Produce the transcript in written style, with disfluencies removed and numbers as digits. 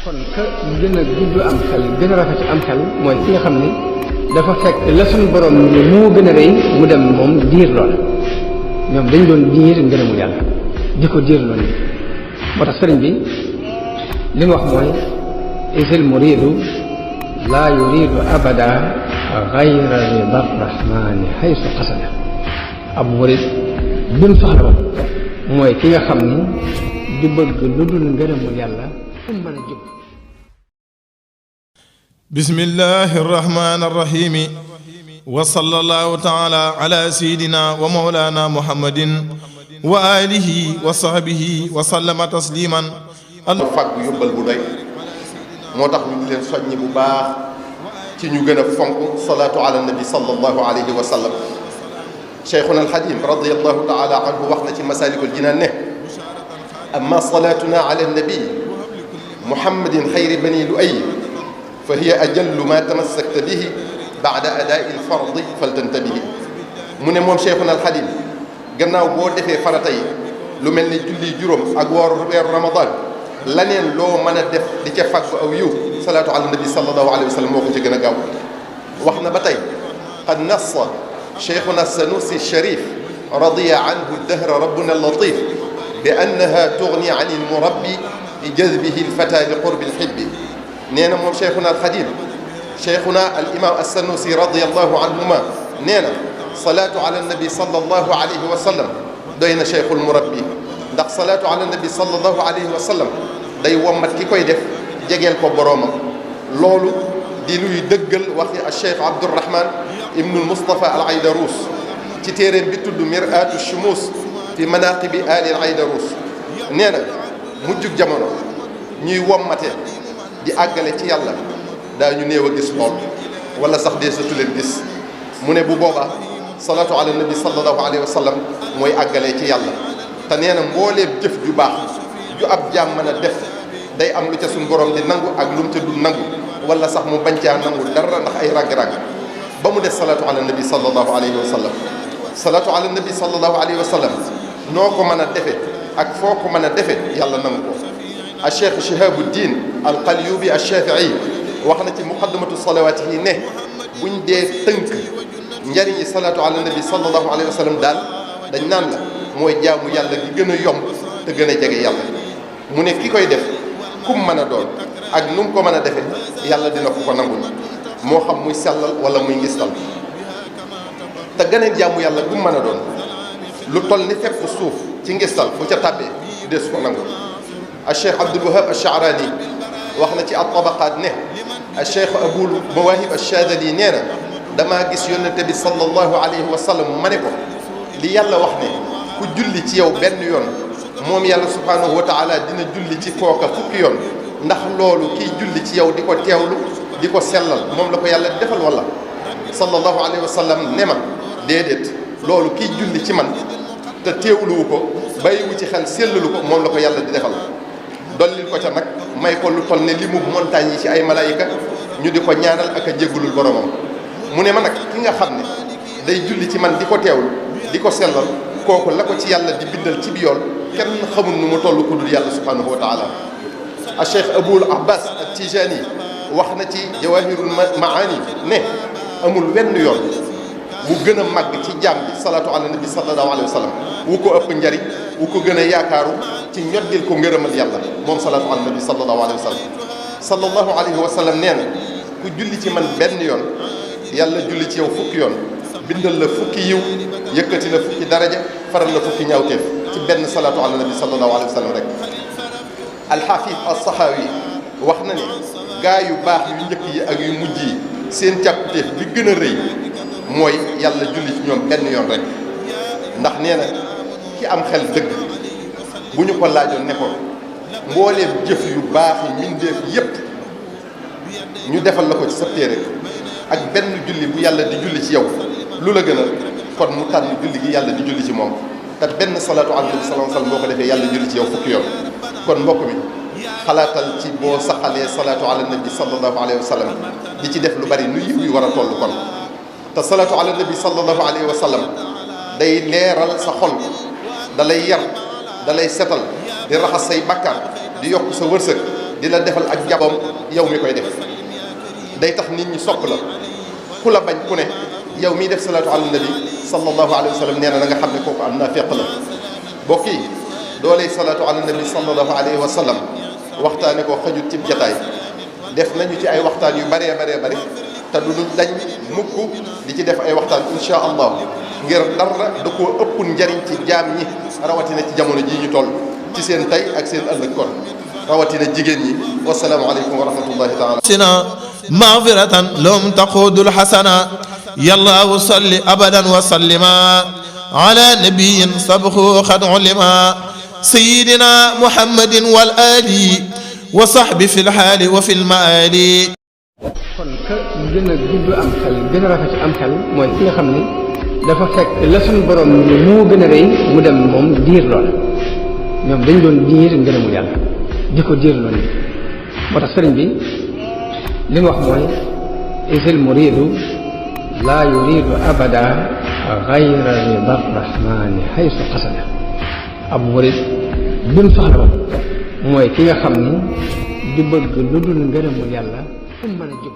kon ka gën a gudd am xel gën a rafet am xel mooy ki nga xam ni dafa fekk la suñu borom ni moo gën a rëy mu dem moom diir lool ñoom dañ doon diir ngërëmu yàlla di ko diir loolu moo tax sëriñ bi li mu wax mooy isil muridu laa yuridu abada gayra rida rahmani haysu qasada ab murid bi mu soxla woon mooy ki nga xam ni du bëgg lu dul ngërëmu yàlla fu mu mën a jóg. bismillahi arrahmani arrahim wa sallallahu taala ala sayidina wa mawlana muhammadin wa alihi wa sahbihi wa sallama tasliman fàgg yóbbal bu doy moo tax ñu ngi leen soññi bu baax ci ñu gën a fonk salaatu ala nabi sallallahu alayhi wa sallam cheikhuna alxadim radiallahu taala anhu wax na ci masalikul jinaan ne amma salaatuna ala nabi muhammadin xayri bani lu ay fa hiya ajallu ma tamassakta bihi baada adaai alfardi faltantabihi mu ne moom cheikhuna alxadim gannaaw boo defee farata yi lu mel ni julli juróom ak woor weeru ramadan laneen loo mën a def di ca fàggu aw yiw salaatu ala nabi sallallahu alayhi wa sallam moo ko ci gën a gaaw wax na ba tey qad nassa cheikhuna sanusi sharif radiya anhu dahra rabbuna latif bi annaha tugni an almurabbi li jazbihi alfata li qurbi alhibbi nee na moom cheikhuna alxadim cheikhuna al imam assanusi radiallahu anhuma nee na salaatu ala nabi sallallahu alayhi wa sallam doy na cheikhul murabbi ndax salaatu ala nabi sallallahu alayhi wa sallam day wommat ki koy def jegeel ko boroomam loolu di luy dëggal waxi al cheikh abdourahman ibnul moustapha al aydarous ci téeréem bi tudd miratu shumus fi manaqibi ali al aydarous nee na mujjug jamono ñuy wommate di àggale ci yàlla daañu néew a gis lool wala sax dee satu leen gis mu ne bu boobaa salaatu ala nabi sallallahu alayhi wa sallam mooy àggalee ci yàlla te nee na mbooleem jëf ju baax ju ab jaam mën a def day am lu ca suñ borom di nangu ak lu mu ca dul nangu wala sax mu bañ caa nangu dara ndax ay ragg-ragg ba mu def salaatu ala nabi sallallahu alayhi wa sallam salaatu ala nabi sallallahu alayhi wa sallam noo ko mën a defe ak foo ko mën a defe yàlla nangu ko a cheikh shihabuddin al qalyubi al shafii wax na ci muqaddamatu salawaati yi ne buñ dee tënk njariñi salaatu ala nabi sallallahu alayhi wa sallam daal dañ naan la mooy jaamu yàlla gi gën a yomb te gën a jege yàlla mu ne ki koy def kum mën a doon ak nu mu ko mën a defee yàlla dina ko nangul moo xam muy sellal wala muy ngistal te gën a jaamu yàlla gu mu mën a doon lu toll ni fekk suuf ci ngistal bu ca tàbbee des ko nangul a cheikh abdul wahab ash-sha'rani wax na ci at-tabaqaat ne a cheikh abul mawahib ash-shadali nee na damaa gis yonente bi sallallahu alayhi wa sallam ma ne ko li yàlla wax ne ku julli ci yow benn yoon moom yàlla subhanahu wa taala dina julli ci kooka fukki yoon ndax loolu kiy julli ci yow di ko teewlu di ko sellal moom la ko yàlla di defal wala sallallahu alayhi wa sallam ne ma déedéet loolu kiy julli ci man te teewluwu ko bàyyiwu ci xel sellalu ko moom la ko yàlla di defal dollil ko ca nag may ko lu toll ne li mu montagne yi ci ay malaayika ñu di ko ñaanal ak a jéggulul boromam mu ne ma nag ki nga xam ne day julli ci man di ko teewlu di ko sellal kooku la ko ci yàlla di bindal ci bi yool kenn xamul nu mu toll ku dul yàlla subhanahu wa taala a cheikh abul abbas ak tijani wax na ci jawahirul maani ne amul wenn yoon wu gën a màgg ci jaam bi salaatu ala nabi sallallahu alayhi wa sallam wu ko ëpp njariñ wu ko gën a yaakaaru ci ñoddil ko ngërëmal yàlla moom salaatu ala nabi sallallahu alayhi wa sallam sallallahu alayhi wa sallam nee na ku julli ci man benn yoon yàlla julli ci yow fukki yoon bindal la fukki yiw yëkkati la fukki daraja faral la fukki ñaawteef ci benn salaatu ala nabi sallallahu alayhi wa sallam rek alxaafid alsaxaawi wax na ne gaa yu baax yu njëkk yi ak yu mujj yi seen càkkutéef bi gën a rëy mooy yàlla julli ci ñoom benn yoon rek ndax nee na ki am xel dëgg bu ñu ko laajoon ne ko mbooleem jëf yu baax yi mbindeef yépp ñu defal la ko ci sa téere ak benn julli bu yàlla di julli ci yow lu la gënal kon mu tànn julli gi yàlla di julli ci moom te benn salaatu ala nabi sallallahu alayhi wasallam boo ko defee yàlla julli ci yow fukki yoon kon mbokk mi xalaatal ci boo saxalee salaatu ala nabi sallallahu alayhi wa sallam di ci def lu bari nu yiw yi war a toll kon te salaatu ala nabi sallallahu alayhi wa sallam day leeral sa xol da lay yar da lay setal di raxas say bakkaar di yokk sa wërsëg di la defal ak jaboom yow mi koy def day tax nit ñi sopp la ku la bañ ku ne yow miy def salaatu ala nabi sallallahu alayhi wa sallam nee na nga xam ne kooku am naafeq la bokk yi dooley salaatu ala nabi sallallahu alayhi wa sallam waxtaane ko xajut cib jataay def nañu ci ay waxtaan yu bëree bari te du dul dañ mukk di ci def ay waxtaan insha allah ngir dara da koo ëpp njariñ ci jaam ñi rawatina ci jamono jii ñu toll ci seen tey ak seen ëllëg kon rawatina jigéen ñi wasalaamu aleykum wa rahmatullahi taala sina maghfiratan lum taqudul hasana yàlla wa salli abadan wa sallima ala nabiyin sabxu xad ulima sayidina muhammadin wal ali wa sahbi fi lxaali wa fi lmaali. kon ka gën a gudd am xel gën a rafet am xel mooy ki nga xam ni dafa fekk la suñu borom ni moo gën a rëy mu dem moom diir loola ñoom dañ doon diir ngërëmu yàlla di ko diir loolu moo tax sëriñ bi li mu wax mooy isil muridu laa yuridu abada gayra rida rahmani haysu qasada ab murid bi mu soxla woon mooy ki nga xam ni du bëgg lu dul ngërëmu yàlla fu mu mën a jub